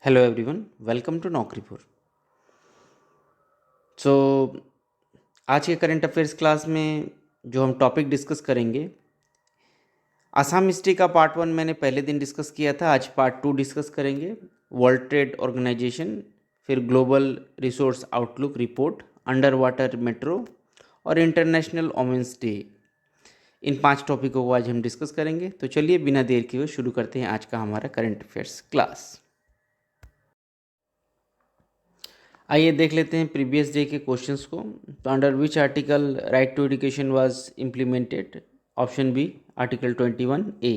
Hello everyone, welcome to Naukripur. So आज के current affairs class में जो हम टॉपिक डिस्कस करेंगे, आसाम हिस्ट्री का पार्ट 1 मैंने पहले दिन डिस्कस किया था। आज पार्ट 2 डिस्कस करेंगे। वर्ल्ड ट्रेड ऑर्गेनाइजेशन, फिर global resource outlook report, under water metro और इंटरनेशनल वोमेंस डे। इन 5 टॉपिकों को आज हम डिस्कस करेंगे। तो चलिए बिना देर किए हुए शुरू करते हैं आज का हमारा करंट अफेयर्स क्लास। आइए देख लेते हैं प्रीवियस डे के क्वेश्चंस को। तो under which article right to education was implemented? Option B article 21A।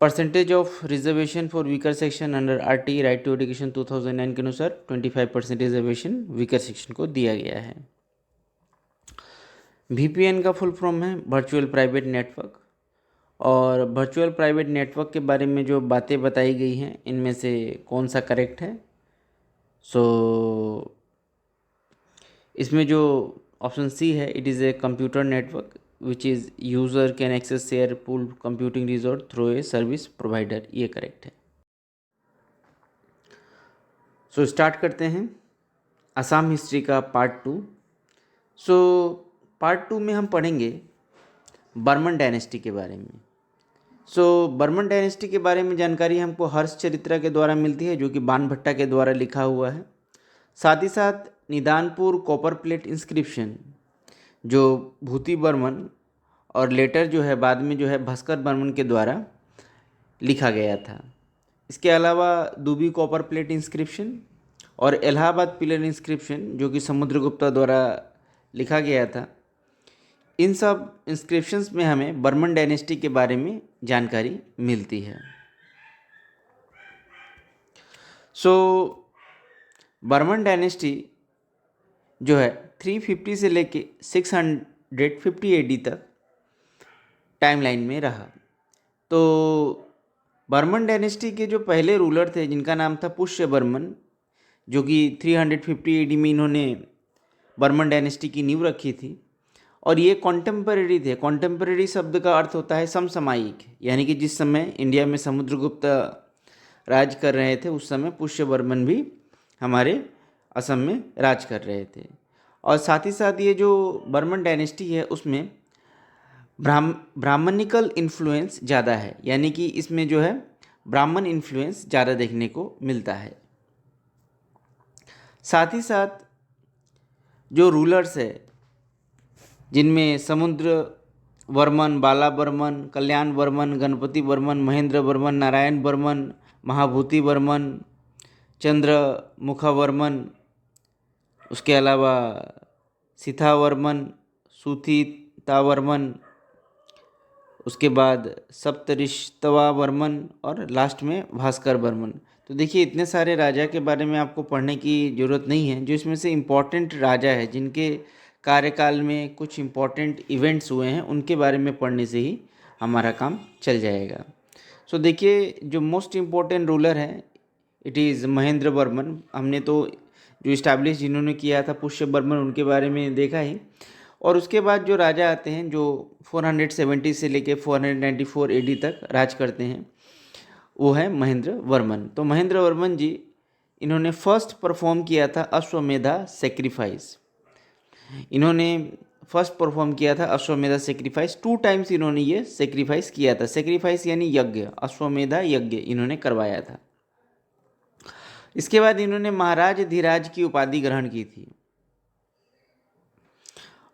Percentage of reservation for weaker section under RT right to education 2009 के अनुसार 25% रिजर्वेशन वीकर सेक्शन को दिया गया है। VPN का फुल फॉर्म है वर्चुअल प्राइवेट नेटवर्क। और virtual private network के बारे में जो बातें बताई गई हैं, इनमें से कौन सा करेक्ट है? सो इसमें जो ऑप्शन सी है, it is a computer network which is user can access share pool computing resource through a service provider. ये करेक्ट है। सो स्टार्ट करते हैं असम हिस्ट्री का पार्ट 2। सो पार्ट 2 में हम पढ़ेंगे बर्मन डायनेस्टी के बारे में। सो बर्मन डायनेस्टी के बारे में जानकारी हमको हर्ष चरित्रा के द्वारा मिलती है, जो कि बाणभट्टा के द्वारा लिखा हुआ है। साथ ही साथ निदानपुर कॉपर प्लेट इंस्क्रिप्शन, जो भूति बर्मन और लेटर जो है बाद में जो है भास्कर बर्मन के द्वारा लिखा गया था। इसके अलावा दूबी कॉपर प्लेट इंस्क्रिप्शन और इलाहाबाद पिलर इंस्क्रिप्शन, जो कि समुद्रगुप्ता द्वारा लिखा गया था। इन सब इंस्क्रिप्शंस में हमें बर्मन डायनेस्टी के बारे में जानकारी मिलती है। सो बर्मन डायनेस्टी जो है 350 से लेके 650 AD तक टाइमलाइन में रहा। तो बर्मन डायनेस्टी के जो पहले रूलर थे, जिनका नाम था पुष्य बर्मन, जो कि 350 AD में इन्होंने बर्मन डायनेस्टी की नींव रखी थी। और ये कॉन्टेम्परेरी थे। कॉन्टेम्परेरी शब्द का अर्थ होता है समसामयिक, यानी कि जिस समय इंडिया में समुद्रगुप्त राज कर रहे थे, उस समय पुष्य बर्मन भी हमारे असम में राज कर रहे थे। और साथ ही साथ ये जो बर्मन डायनेस्टी है, उसमें ब्राह्मणिकल इन्फ्लुएंस ज़्यादा है, यानी कि इसमें जो है ब्राह्मण इन्फ्लुएंस ज़्यादा देखने को मिलता है। साथ ही साथ जो रूलर्स है, जिनमें समुद्र वर्मन, बाला बर्मन, कल्याण वर्मन, गणपति वर्मन, महेंद्र वर्मन, नारायण वर्मन, महाभूति वर्मन, चंद्र मुखा वर्मन, उसके अलावा सीता वर्मन, सुथीता वर्मन, उसके बाद सप्तऋषतवा वर्मन और लास्ट में भास्कर वर्मन। तो देखिए, इतने सारे राजा के बारे में आपको पढ़ने की ज़रूरत नहीं है। जो इसमें से इम्पॉर्टेंट राजा है, जिनके कार्यकाल में कुछ इम्पॉर्टेंट इवेंट्स हुए हैं, उनके बारे में पढ़ने से ही हमारा काम चल जाएगा। सो देखिए, जो मोस्ट इम्पॉर्टेंट रूलर है, इट इज़ महेंद्र वर्मन। हमने तो जो इस्टेब्लिश जिन्होंने किया था पुष्य बर्मन, उनके बारे में देखा ही। और उसके बाद जो राजा आते हैं, जो 470 से लेके 494 AD तक राज करते हैं, वो है महेंद्र वर्मन। तो महेंद्र वर्मन जी, इन्होंने फर्स्ट परफॉर्म किया था अश्वमेधा सेक्रीफाइस। इन्होंने फर्स्ट परफॉर्म किया था अश्वमेधा सेक्रीफाइस। 2 टाइम्स इन्होंने ये सेक्रीफाइस किया था। सेक्रीफाइस यानी यज्ञ, अश्वमेधा यज्ञ इन्होंने करवाया था। इसके बाद इन्होंने महाराज धीराज की उपाधि ग्रहण की थी।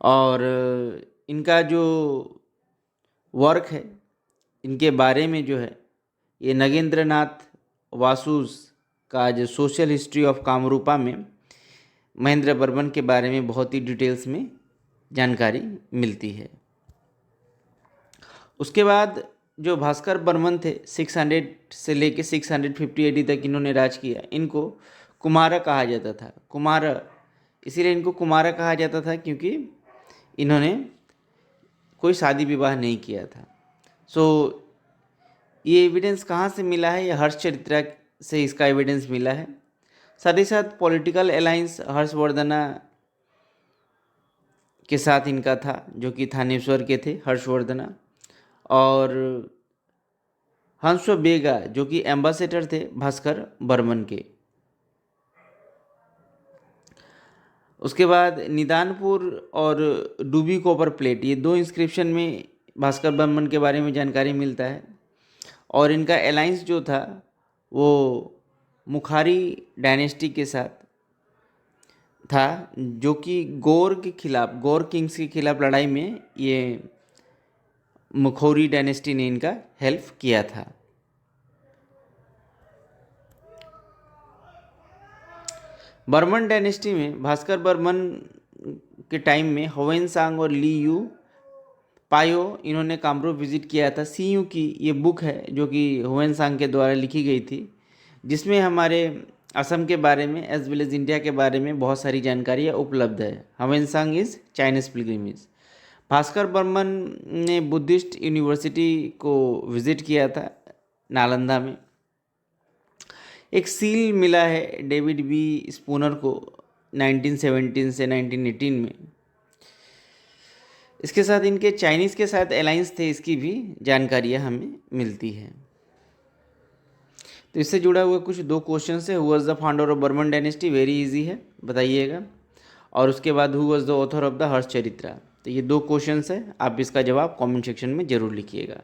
और इनका जो वर्क है, इनके बारे में जो है, ये नगेंद्र नाथ वासुस का जो सोशल हिस्ट्री ऑफ कामरूपा में महेंद्र वर्मन के बारे में बहुत ही डिटेल्स में जानकारी मिलती है। उसके बाद जो भास्कर बर्मन थे, 600 से लेके 650 AD तक इन्होंने राज किया। इनको कुमार कहा जाता था। कुमार, इसीलिए इनको कुमार कहा जाता था क्योंकि इन्होंने कोई शादी विवाह नहीं किया था। सो ये एविडेंस कहाँ से मिला है? ये हर्ष चरित्रा से इसका एविडेंस मिला है। साथ ही साथ पॉलिटिकल अलायंस हर्षवर्धना के साथ इनका था, जो कि थानेश्वर के थे हर्षवर्धना। और हंस बेगा जो कि एम्बेसडर थे भास्कर बर्मन के। उसके बाद निदानपुर और डूबी कॉपर प्लेट, ये दो इंस्क्रिप्शन में भास्कर बर्मन के बारे में जानकारी मिलता है। और इनका अलायंस जो था वो मुखारी डायनेस्टी के साथ था, जो कि गौर के खिलाफ, गौर किंग्स के खिलाफ लड़ाई में ये मुखौरी डायनेस्टी ने इनका हेल्प किया था। बर्मन डायनेस्टी में भास्कर बर्मन के टाइम में ह्वेनसांग और ली यू पायो इन्होंने कामरूप विजिट किया था। सी यू की ये बुक है जो कि ह्वेनसांग के द्वारा लिखी गई थी, जिसमें हमारे असम के बारे में एज वेल एज इंडिया के बारे में बहुत सारी जानकारियाँ उपलब्ध है। Xuanzang is Chinese pilgrimage. Bhaskar Barman ने बुद्धिस्ट यूनिवर्सिटी को विज़िट किया था नालंदा में। एक सील मिला है डेविड बी स्पूनर को 1917 से 1918 में। इसके साथ इनके चाइनीज़ के साथ अलायंस थे, इसकी भी जानकारियाँ हमें मिलती है। तो इससे जुड़ा हुआ कुछ दो क्वेश्चन है। Who was the founder of Barman dynasty, very easy है, बताइएगा। और उसके बाद who was the author of the Harshacharita. तो ये दो क्वेश्चन है, आप इसका जवाब कमेंट सेक्शन में जरूर लिखिएगा।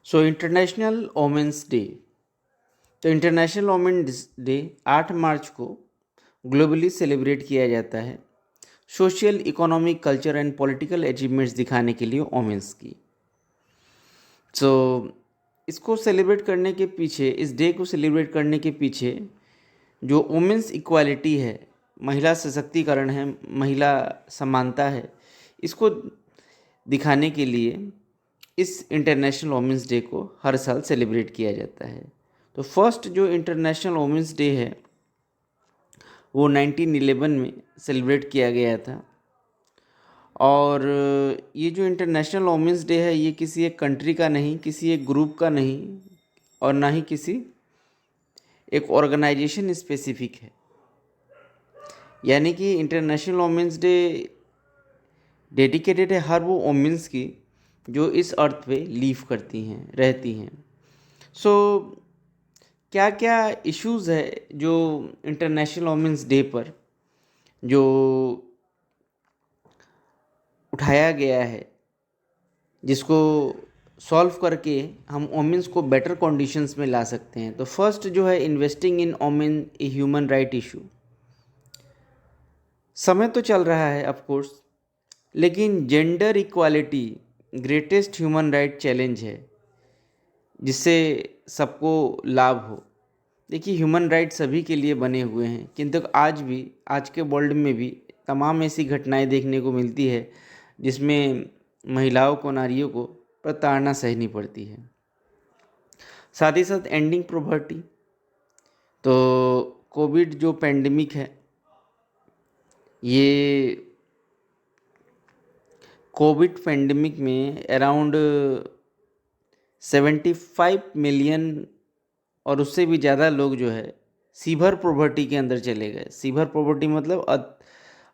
So international women's day. तो इंटरनेशनल वोमेंस डे 8 मार्च को ग्लोबली सेलिब्रेट किया जाता है social, economic, culture and political achievements दिखाने के लिए वोमेंस की। सो इसको सेलिब्रेट करने के पीछे, इस डे को सेलिब्रेट करने के पीछे जो वुमेंस इक्वालिटी है, महिला सशक्तिकरण है, महिला समानता है, इसको दिखाने के लिए इस इंटरनेशनल वुमेंस डे को हर साल सेलिब्रेट किया जाता है। तो फर्स्ट जो इंटरनेशनल वुमेंस डे है वो 1911 में सेलिब्रेट किया गया था। और ये जो इंटरनेशनल वुमेंस डे है ये किसी एक कंट्री का नहीं, किसी एक ग्रुप का नहीं, और ना ही किसी एक ऑर्गेनाइजेशन स्पेसिफिक है। यानी कि इंटरनेशनल वुमेंस डे डेडिकेटेड है हर वो वुमेंस की जो इस अर्थ पे लीव करती हैं, रहती हैं। सो क्या क्या इश्यूज़ है जो इंटरनेशनल वुमेंस डे पर जो उठाया गया है, जिसको सॉल्व करके हम वुमेंस को बेटर कंडीशंस में ला सकते हैं। तो फर्स्ट जो है, investing in women a human right issue. समय तो चल रहा है ऑफ कोर्स, लेकिन gender equality greatest human right challenge है जिससे सबको लाभ हो। देखिए, ह्यूमन राइट सभी के लिए बने हुए हैं, किंतु आज भी, आज के वर्ल्ड में भी तमाम ऐसी घटनाएं देखने को मिलती है जिसमें महिलाओं को, नारियों को प्रताड़ना सहनी पड़ती है। साथ ही साथ एंडिंग पॉवर्टी। तो कोविड जो पेंडेमिक है, ये कोविड पेंडेमिक में अराउंड 75 मिलियन और उससे भी ज़्यादा लोग जो है सीवर पॉवर्टी के अंदर चले गए। सीवर पॉवर्टी मतलब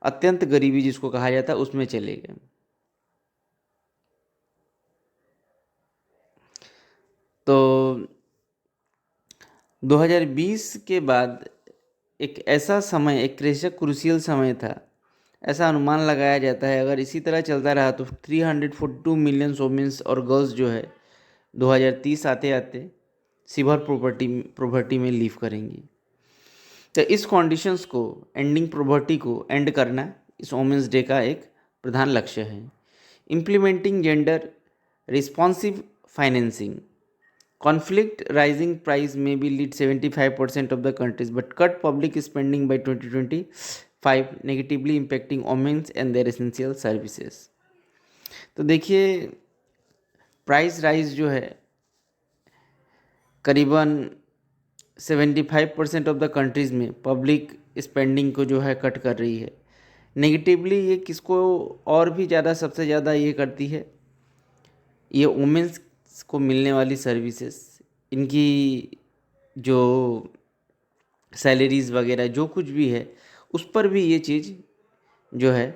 अत्यंत गरीबी जिसको कहा जाता है, उसमें चले गए। तो 2020 के बाद एक ऐसा समय, एक क्रूशियल समय था, ऐसा अनुमान लगाया जाता है अगर इसी तरह चलता रहा तो 342 मिलियन वुमेन्स और गर्ल्स जो है 2030 आते आते सीवर पॉवर्टी में लीव करेंगी। तो इस कंडीशंस को, एंडिंग पॉवर्टी को एंड करना इस वुमेंस डे का एक प्रधान लक्ष्य है। Implementing gender responsive financing. Conflict rising price may be lead 75% of the countries, but cut public spending by 2025, negatively impacting women and their essential services। तो देखिए, प्राइस राइज जो है करीबन 75% ऑफ द कंट्रीज़ में पब्लिक स्पेंडिंग को जो है cut कर रही है। नेगेटिवली ये किसको और भी ज़्यादा, सबसे ज़्यादा ये करती है, ये वुमेंस को मिलने वाली सर्विसेज, इनकी जो सैलरीज़ वगैरह जो कुछ भी है, उस पर भी ये चीज़ जो है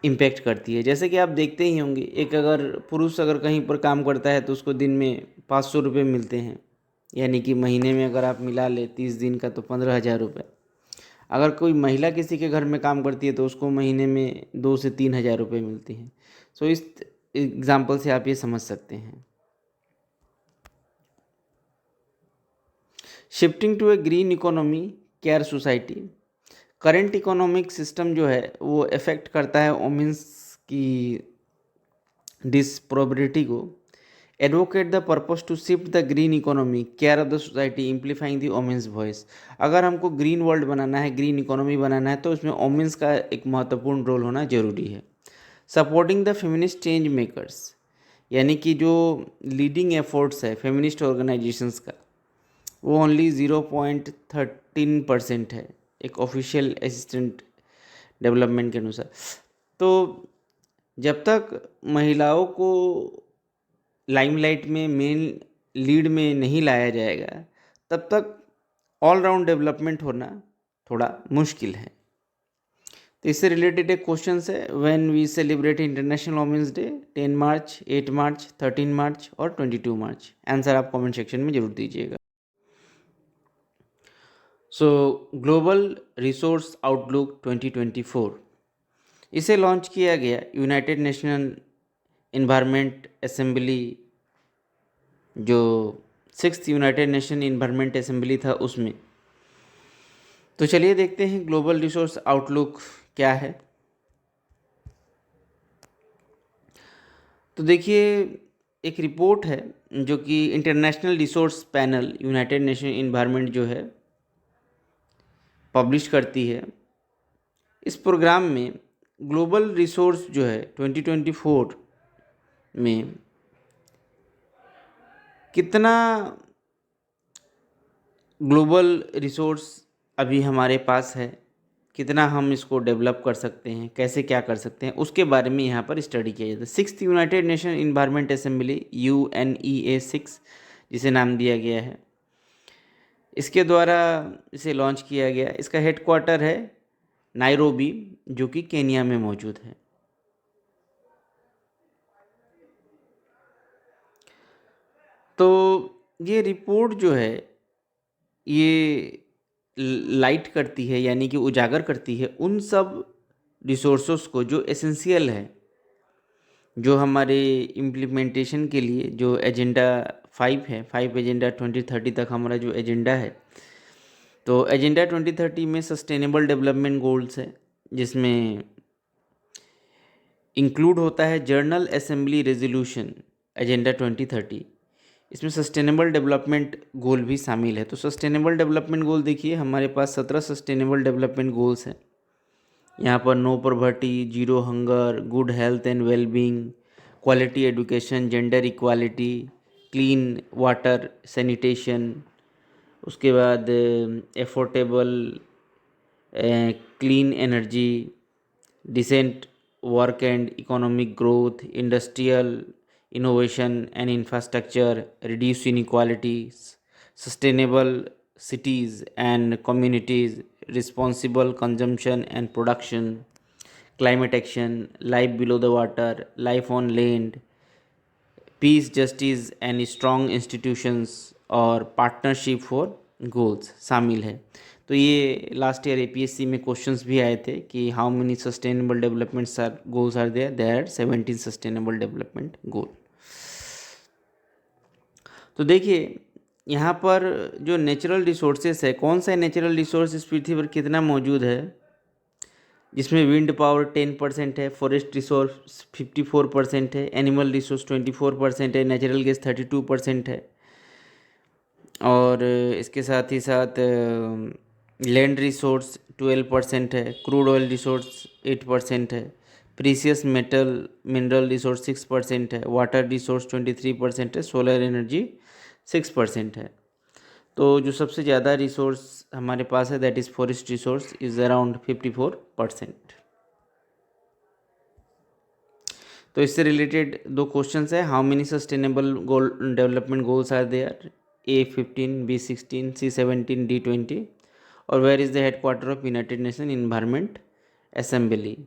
इम्पेक्ट करती है। जैसे कि आप देखते ही होंगे, एक अगर पुरुष अगर कहीं पर काम करता है तो उसको दिन में 500 रुपये मिलते हैं, यानी कि महीने में अगर आप मिला ले 30 दिन का तो 15,000 रुपये। अगर कोई महिला किसी के घर में काम करती है तो उसको महीने में 2 से 3 हज़ार रुपये मिलती हैं। सो इस एग्ज़ाम्पल से आप ये समझ सकते हैं। Shifting to a green economy care society, current economic system जो है वो इफ़ेक्ट करता है वोमेंस की डिसप्रोबेबिलिटी को। Advocate the purpose to shift the green economy care of the society amplifying the women's voice. अगर हमको ग्रीन वर्ल्ड बनाना है, ग्रीन इकोनॉमी बनाना है, तो उसमें वोमेंस का एक महत्वपूर्ण रोल होना जरूरी है। Supporting the feminist change makers, यानी कि जो लीडिंग एफर्ट्स है फेमिनिस्ट ऑर्गेनाइजेशंस का, वो ओनली 0.13% है एक ऑफिशियल असिस्टेंट डेवलपमेंट के अनुसार। तो जब तक महिलाओं को लाइमलाइट में मेन लीड में नहीं लाया जाएगा, तब तक ऑल राउंड डेवलपमेंट होना थोड़ा मुश्किल है। तो इससे रिलेटेड एक क्वेश्चन है, when we celebrate international women's day, 10 March, 8 March, 13 March और 22 मार्च। आंसर आप कमेंट सेक्शन में जरूर दीजिएगा। सो ग्लोबल रिसोर्स आउटलुक 2024, इसे लॉन्च किया गया यूनाइटेड नेशन इन्वायरमेंट असेंबली, जो 6th United Nation environment assembly था उसमें। तो चलिए देखते हैं ग्लोबल रिसोर्स आउटलुक क्या है। तो देखिए, एक रिपोर्ट है जो कि international resource panel United Nation environment जो है पब्लिश करती है। इस प्रोग्राम में ग्लोबल रिसोर्स जो है 2024 में कितना ग्लोबल रिसोर्स अभी हमारे पास है, कितना हम इसको डेवलप कर सकते हैं, कैसे क्या कर सकते हैं, उसके बारे में यहाँ पर स्टडी किया जाता है। 6th United Nation environment assembly UNEA 6 जिसे नाम दिया गया है, इसके द्वारा इसे लॉन्च किया गया। इसका हेडक्वार्टर है नायरोबी, जो कि केनिया में मौजूद है। तो ये रिपोर्ट जो है ये लाइट करती है, यानी कि उजागर करती है उन सब रिसोर्सेस को जो एसेंशियल है, जो हमारे इम्प्लीमेंटेशन के लिए जो एजेंडा 5 है, 5 एजेंडा 2030 तक हमारा जो एजेंडा है। तो एजेंडा 2030 में सस्टेनेबल डेवलपमेंट गोल्स है, जिसमें इंक्लूड होता है जर्नल असेंबली रेजोल्यूशन एजेंडा 2030। इसमें सस्टेनेबल डेवलपमेंट गोल भी शामिल है। तो सस्टेनेबल डेवलपमेंट गोल देखिए, हमारे पास 17 सस्टेनेबल डेवलपमेंट गोल्स हैं। यहाँ पर no poverty, zero hunger, good health and wellbeing, quality education, gender equality, clean water sanitation, उसके बाद affordable clean energy, decent work and economic growth, industrial innovation and infrastructure, reduce inequalities, sustainable cities and communities, responsible consumption and production, climate action, life below the water, life on land, peace, justice and strong institutions और partnership for goals शामिल है। तो ये last year APSC में questions भी आए थे कि how many sustainable development goals are there. There are 17 sustainable development goal. तो देखिए, यहाँ पर जो नेचुरल रिसोर्सेस है, कौन सा नेचुरल रिसोर्स इस पृथ्वी पर कितना मौजूद है, जिसमें विंड पावर 10% है, फॉरेस्ट रिसोर्स 54% है, एनिमल रिसोर्स 24% है, नेचुरल गैस 32% है, और इसके साथ ही साथ लैंड रिसोर्स 12% है, क्रूड ऑयल रिसोर्स 8% है, प्रीसियस मेटल मिनरल रिसोर्स 6% है, वाटर रिसोर्स 23% है, सोलर एनर्जी 6% है। तो जो सबसे ज़्यादा रिसोर्स हमारे पास है that is forest resource is around 54%। तो इससे रिलेटेड दो क्वेश्चंस है, how many sustainable goal development goals are there, A15, B16, C17, D20, और where is the headquarter of United Nation environment assembly.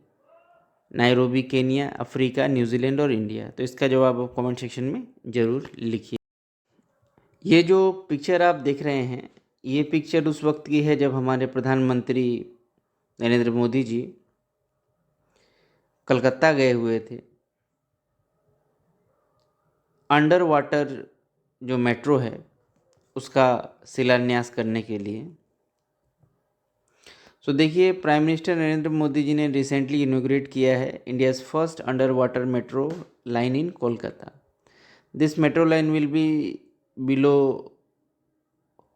Nairobi Kenya, Africa, New Zealand और India. तो इसका जवाब आप कमेंट सेक्शन में ज़रूर लिखिए। ये जो पिक्चर आप देख रहे हैं, ये पिक्चर उस वक्त की है जब हमारे प्रधानमंत्री नरेंद्र मोदी जी कलकत्ता गए हुए थे अंडर वाटर जो मेट्रो है उसका शिलान्यास करने के लिए। सो देखिए, प्राइम मिनिस्टर नरेंद्र मोदी जी ने रिसेंटली इनोग्रेट किया है India's first under water metro line in Kolkata. This metro line will be below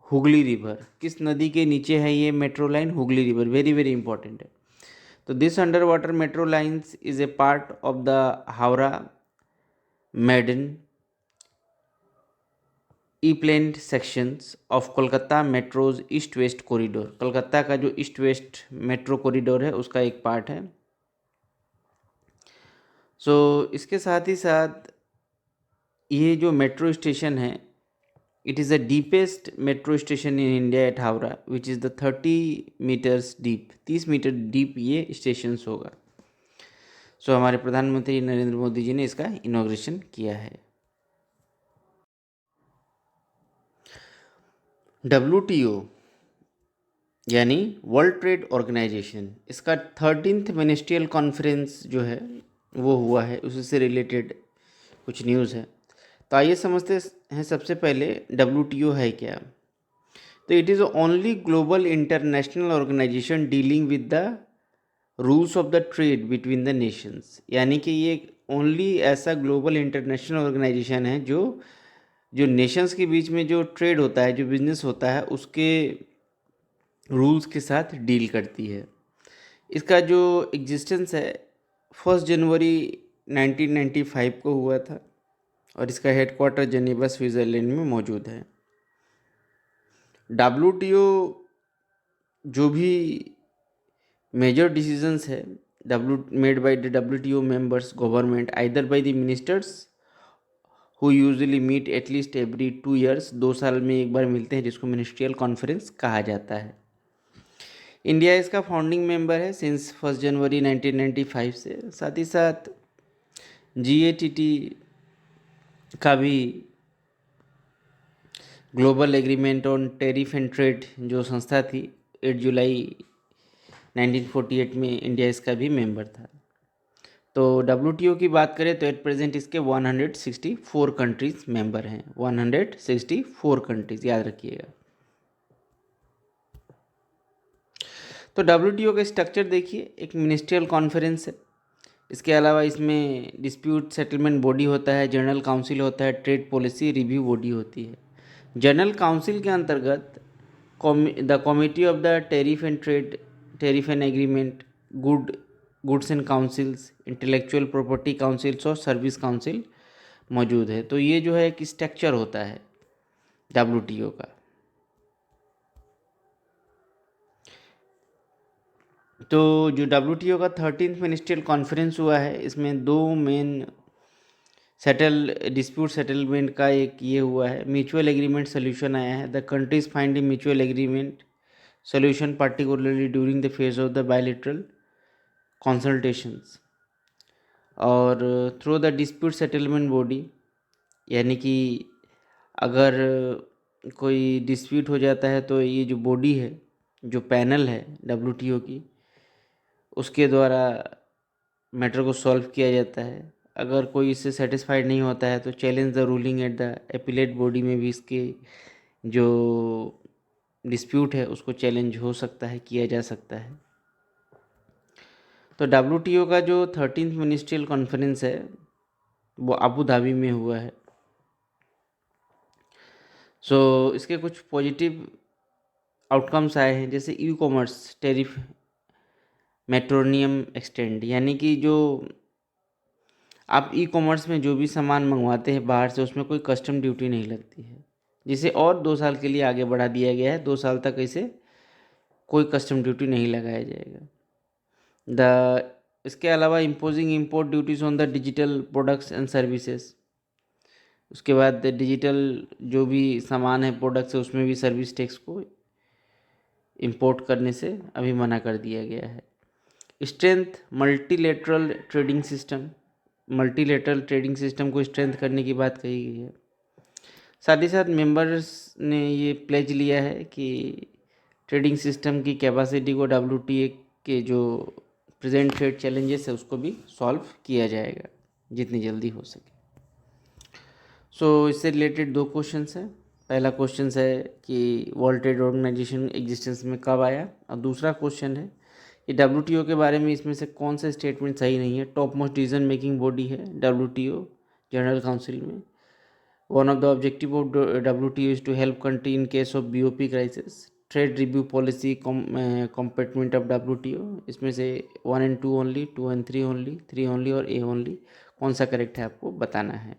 Hooghly river. किस नदी के नीचे है ये metro line? Hooghly river. Very very important है। तो this under water metro lines is a part of the Howrah maiden E plane sections of Kolkata metros east west corridor. Kolkata का जो ईस्ट वेस्ट मेट्रो कॉरिडोर है उसका एक पार्ट है। सो इसके साथ ही साथ ये जो मेट्रो स्टेशन है, it is the deepest metro station in India at Howrah which is the 30 meters deep. 30 meter deep ये स्टेशन होगा। सो हमारे प्रधानमंत्री नरेंद्र मोदी जी ने इसका इनॉग्रेशन किया है। WTO यानी वर्ल्ड ट्रेड ऑर्गेनाइजेशन, इसका 13th मिनिस्ट्रियल कॉन्फ्रेंस जो है वो हुआ है, उसी से रिलेटेड कुछ न्यूज़ है। तो आइए समझते हैं सबसे पहले WTO है क्या। तो it is only global international organization dealing with the rules of the trade between the nations. यानी कि ये ओनली ऐसा ग्लोबल इंटरनेशनल ऑर्गेनाइजेशन है जो नेशंस के बीच में जो ट्रेड होता है, जो बिजनेस होता है, उसके रूल्स के साथ डील करती है। इसका जो एग्जिस्टेंस है 1 जनवरी 1995 को हुआ था और इसका हेडक्वार्टर जेनेवा स्विट्ज़रलैंड में मौजूद है। WTO जो भी मेजर डिसीजंस है made by the WTO members government either by the ministers who usually meet at least every 2 years, 2 साल में एक बार मिलते हैं, जिसको मिनिस्ट्रियल कॉन्फ्रेंस कहा जाता है। इंडिया इसका फाउंडिंग मेंबर है सिंस 1 जनवरी 1995 से। साथ ही साथ GATT का भी global agreement on tariff and trade जो संस्था थी 8 जुलाई 1948 में इंडिया इसका भी मेंबर था। तो WTO की बात करें तो एट प्रेजेंट इसके 164 कंट्रीज मेंबर हैं। 164 कंट्रीज, याद रखिएगा। तो WTO का स्ट्रक्चर देखिए, एक मिनिस्ट्रियल कॉन्फ्रेंस है। इसके अलावा इसमें डिस्प्यूट सेटलमेंट बॉडी होता है, जनरल काउंसिल होता है, ट्रेड पॉलिसी रिव्यू बॉडी होती है। जनरल काउंसिल के अंतर्गत the committee of the tariff and agreement, goods and councils, intellectual property councils और सर्विस काउंसिल मौजूद है। तो ये जो है एक स्ट्रक्चर होता है WTO का। तो जो WTO का 13th मिनिस्ट्रियल कॉन्फ्रेंस हुआ है, इसमें 2 मेन डिस्प्यूट सेटलमेंट का एक ये हुआ है, म्यूचुअल एग्रीमेंट सोल्यूशन आया है। The countries find a mutual agreement solution particularly during the phase of the bilateral consultations और through the dispute settlement body. यानी कि अगर कोई डिस्प्यूट हो जाता है तो ये जो बॉडी है, जो पैनल है WTO की, उसके द्वारा मैटर को सॉल्व किया जाता है। अगर कोई इससे सेटिस्फाइड नहीं होता है तो challenge the ruling at the appellate body में भी इसके जो डिस्प्यूट है उसको चैलेंज हो सकता है, किया जा सकता है। तो WTO का जो 13th मिनिस्ट्रियल कॉन्फ्रेंस है वो अबू धाबी में हुआ है। सो इसके कुछ पॉजिटिव आउटकम्स आए हैं, जैसे ई-कॉमर्स टेरिफ मेट्रोनियम एक्सटेंड। यानी कि जो आप ई-कॉमर्स में जो भी सामान मंगवाते हैं बाहर से, उसमें कोई कस्टम ड्यूटी नहीं लगती है, जिसे और 2 साल के लिए आगे बढ़ा दिया गया है। 2 साल तक इसे कोई कस्टम ड्यूटी नहीं लगाया जाएगा। इसके अलावा imposing import duties on the digital products and services. उसके बाद डिजिटल जो भी सामान है, प्रोडक्ट्स है, उसमें भी सर्विस टैक्स को इंपोर्ट करने से अभी मना कर दिया गया है। Strength multilateral trading system, multilateral trading system को स्ट्रेंथ करने की बात कही गई है। साथ ही साथ मेंबर्स ने ये प्लेज लिया है कि ट्रेडिंग सिस्टम की कैपेसिटी को WTA के जो प्रेजेंट ट्रेड चैलेंजेस है उसको भी सॉल्व किया जाएगा जितनी जल्दी हो सके। इससे रिलेटेड 2 क्वेश्चंस हैं। पहला क्वेश्चन है कि वर्ल्ड ट्रेड ऑर्गेनाइजेशन एग्जिस्टेंस में कब आया, और दूसरा क्वेश्चन है कि WTO के बारे में इसमें से कौन सा स्टेटमेंट सही नहीं है। Top most decision making body है WTO जनरल काउंसिल में। One of the objective of WTO is to help country in case of BOP crisis. Trade review policy compartment of WTO, इसमें से 1 and 2 only, 2 and 3 only, 3 only और A only, कौन सा correct है आपको बताना है।